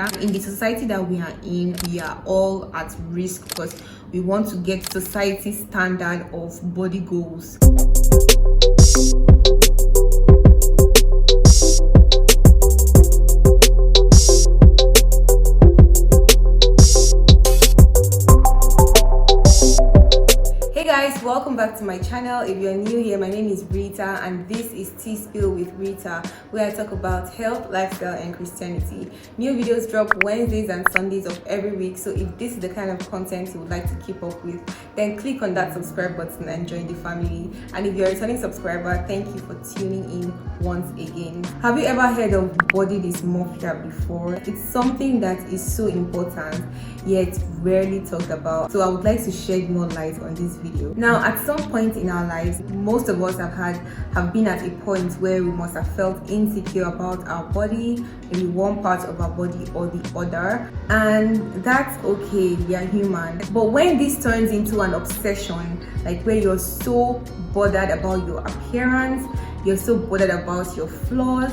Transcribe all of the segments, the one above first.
In the society that we are in, we are all at risk because we want to get society's standard of body goals. Hey guys, welcome back to my channel. If you're new here, my name is Reetahh and this is Tea Spill with Reetahh, where I talk about health, lifestyle and Christianity. New videos drop Wednesdays and Sundays of every week, so if this is the kind of content you would like to keep up with, then click on that subscribe button and join the family. And if you're a returning subscriber, thank you for tuning in once again. Have you ever heard of body dysmorphia before? It's something that is so important yet rarely talked about, so I would like to shed more light on this video. Now, at some point in our lives, most of us have been at a point where we must have felt insecure about our body, maybe one part of our body or the other, and that's okay, we are human. But when this turns into an obsession, like where you're so bothered about your appearance, you're so bothered about your flaws,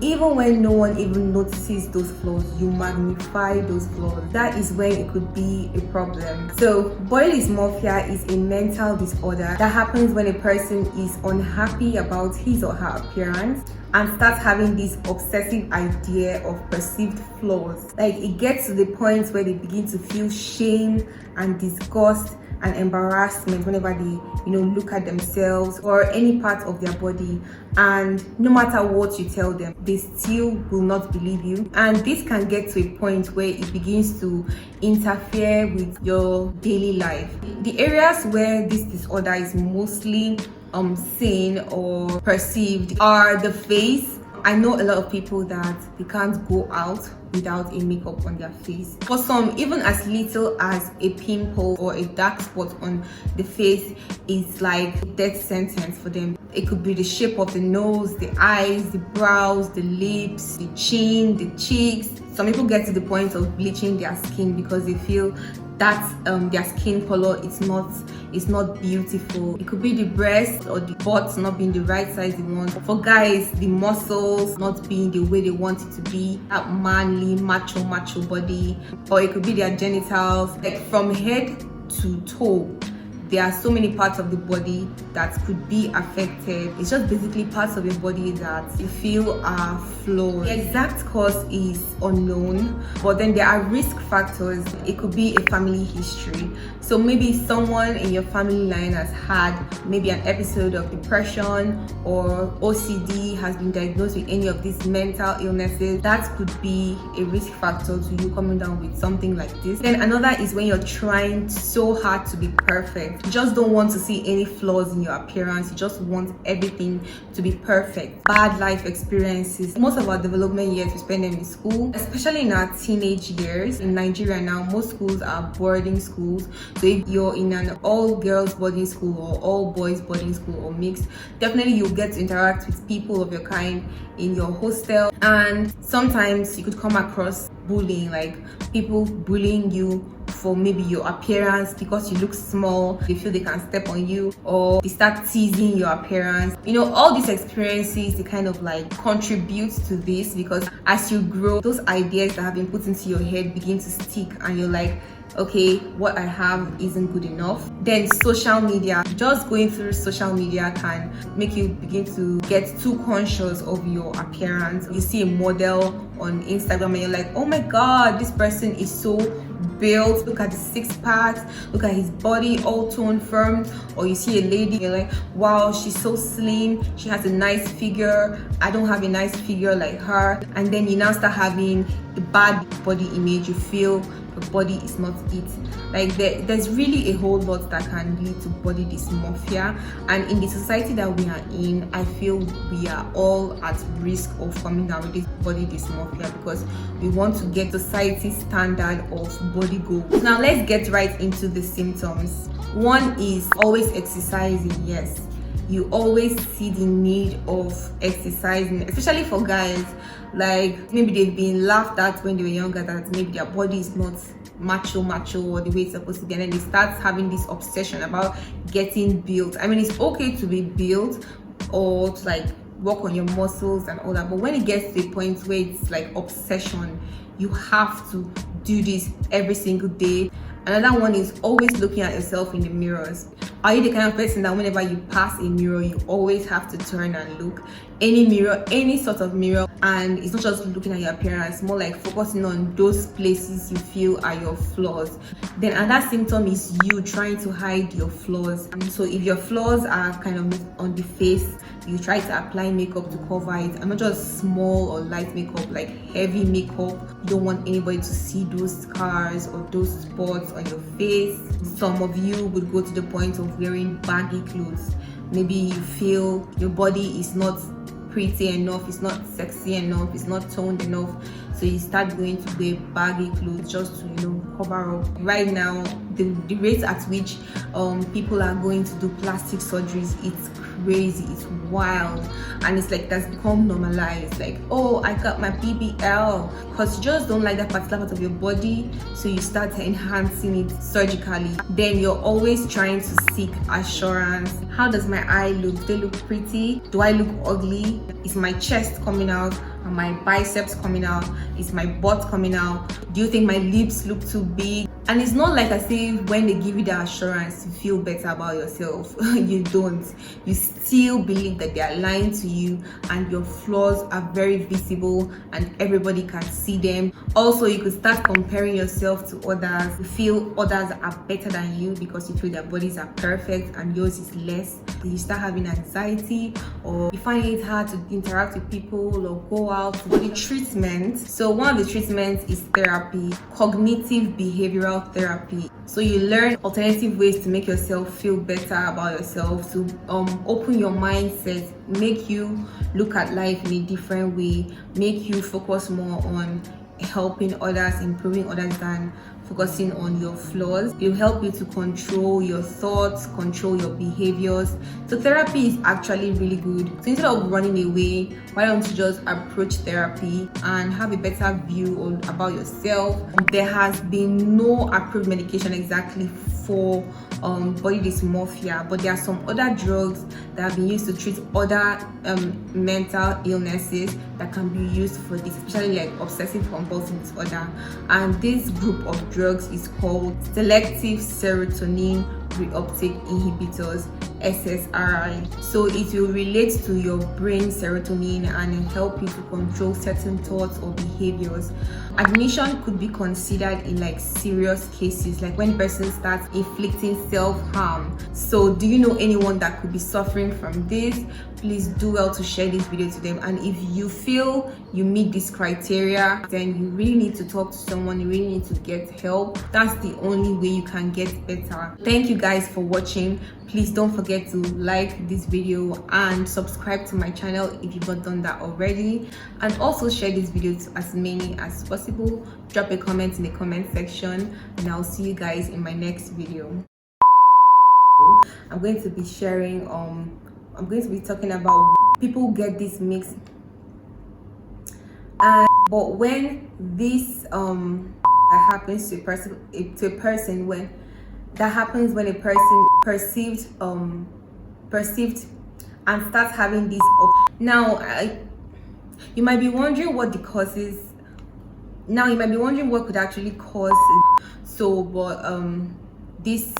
even when no one even notices those flaws, you magnify those flaws. That is when it could be a problem. So body dysmorphia is a mental disorder that happens when a person is unhappy about his or her appearance and starts having this obsessive idea of perceived flaws. Like, it gets to the point where they begin to feel shame and disgust and embarrassment whenever they look at themselves or any part of their body, and no matter what you tell them, they still will not believe you. And this can get to a point where it begins to interfere with your daily life. The areas where this disorder is mostly seen or perceived are the face. I know a lot of people that they can't go out without a makeup on their face. For some, even as little as a pimple or a dark spot on the face is like a death sentence for them. It could be the shape of the nose, the eyes, the brows, the lips, the chin, the cheeks. Some people get to the point of bleaching their skin because they feel that their skin color is not beautiful. It could be the breast or the butt not being the right size they want. For guys, the muscles not being the way they want it to be, that manly macho body. Or it could be their genitals. Like, from head to toe, there are so many parts of the body that could be affected. It's just basically parts of your body that you feel are flawed. The exact cause is unknown, but then there are risk factors. It could be a family history. So maybe someone in your family line has had maybe an episode of depression or OCD, has been diagnosed with any of these mental illnesses. That could be a risk factor to you coming down with something like this. Then another is when you're trying so hard to be perfect. You just don't want to see any flaws in your appearance. You just want everything to be perfect. Bad life experiences. Most of our development years, we spend them in school, especially in our teenage years. In Nigeria now, most schools are boarding schools. So if you're in an all-girls boarding school or all-boys boarding school or mixed, definitely you'll get to interact with people of your kind in your hostel. And sometimes you could come across bullying, like people bullying you for maybe your appearance because you look small. They feel they can step on you, or they start teasing your appearance. All these experiences, they kind of like contribute to this, because as you grow, those ideas that have been put into your head begin to stick and you're like, okay, what I have isn't good enough. Then social media, just going through social media can make you begin to get too conscious of your appearance. You see a model on Instagram and you're like, oh my god, this person is so built, look at the six packs, look at his body all toned firm. Or you see a lady, you're like, wow, she's so slim, she has a nice figure, I don't have a nice figure like her. And then you now start having a bad body image. You feel your body is not it. Like, there's really a whole lot that can lead to body dysmorphia, and in the society that we are in, I feel we are all at risk of coming down with this body dysmorphia because we want to get society's standard of body goals. Now let's get right into the symptoms. One is always exercising. Yes, you always see the need of exercising, especially for guys. Like, maybe they've been laughed at when they were younger that maybe their body is not macho or the way it's supposed to be, and then they start having this obsession about getting built. I mean, it's okay to be built or to like work on your muscles and all that, but when it gets to a point where it's like obsession, you have to do this every single day. Another one is always looking at yourself in the mirrors. Are you the kind of person that whenever you pass a mirror, you always have to turn and look? Any mirror, any sort of mirror, and it's not just looking at your appearance, more like focusing on those places you feel are your flaws. Then another symptom is you trying to hide your flaws. And so if your flaws are kind of on the face, you try to apply makeup to cover it, and not just small or light makeup, like heavy makeup. You don't want anybody to see those scars or those spots on your face. Some of you would go to the point of wearing baggy clothes. Maybe you feel your body is not pretty enough, it's not sexy enough, it's not toned enough, so you start going to wear baggy clothes just to cover up. Right now, the rate at which people are going to do plastic surgeries, it's crazy, it's wild, and it's like that's become normalized. Like, oh, I got my BBL, because you just don't like that particular part of your body, so you start enhancing it surgically. Then you're always trying to seek assurance. How does my eye look? Do they look pretty? Do I look ugly? Is my chest coming out? Are my biceps coming out? Is my butt coming out? Do you think my lips look too big? And it's not like I say when they give you the assurance to feel better about yourself. You don't. You still believe that they are lying to you, and your flaws are very visible and everybody can see them. Also, you could start comparing yourself to others. You feel others are better than you because you feel their bodies are perfect and yours is less. You start having anxiety, or you find it hard to interact with people or go out. The treatment. So one of the treatments is therapy, cognitive behavioral therapy. So you learn alternative ways to make yourself feel better about yourself, to open your mindset, make you look at life in a different way, make you focus more on helping others, improving others, than focusing on your flaws. It will help you to control your thoughts, control your behaviors. So therapy is actually really good. So instead of running away, why don't you just approach therapy and have a better view about yourself? There has been no approved medication exactly for body dysmorphia, but there are some other drugs that have been used to treat other mental illnesses that can be used for this, especially like obsessive compulsive disorder. And this group of drugs is called selective serotonin reuptake inhibitors, SSRI. So it will relate to your brain serotonin and help you to control certain thoughts or behaviors. Admission could be considered in like serious cases, like when person starts inflicting self-harm. So do you know anyone that could be suffering from this? Please do well to share this video to them. And if you feel you meet this criteria, then you really need to talk to someone, you really need to get help. That's the only way you can get better. Thank you guys for watching. Please don't forget to like this video and subscribe to my channel if you've not done that already, and also share this video to as many as possible. Drop a comment in the comment section, and I'll see you guys in my next video. I'm going to be sharing I'm going to be talking about people get this mix, but when this that happens to a person, when that happens when a person perceived and starts having this now, you might be wondering what the causes. Now you might be wondering what could actually cause it. So but this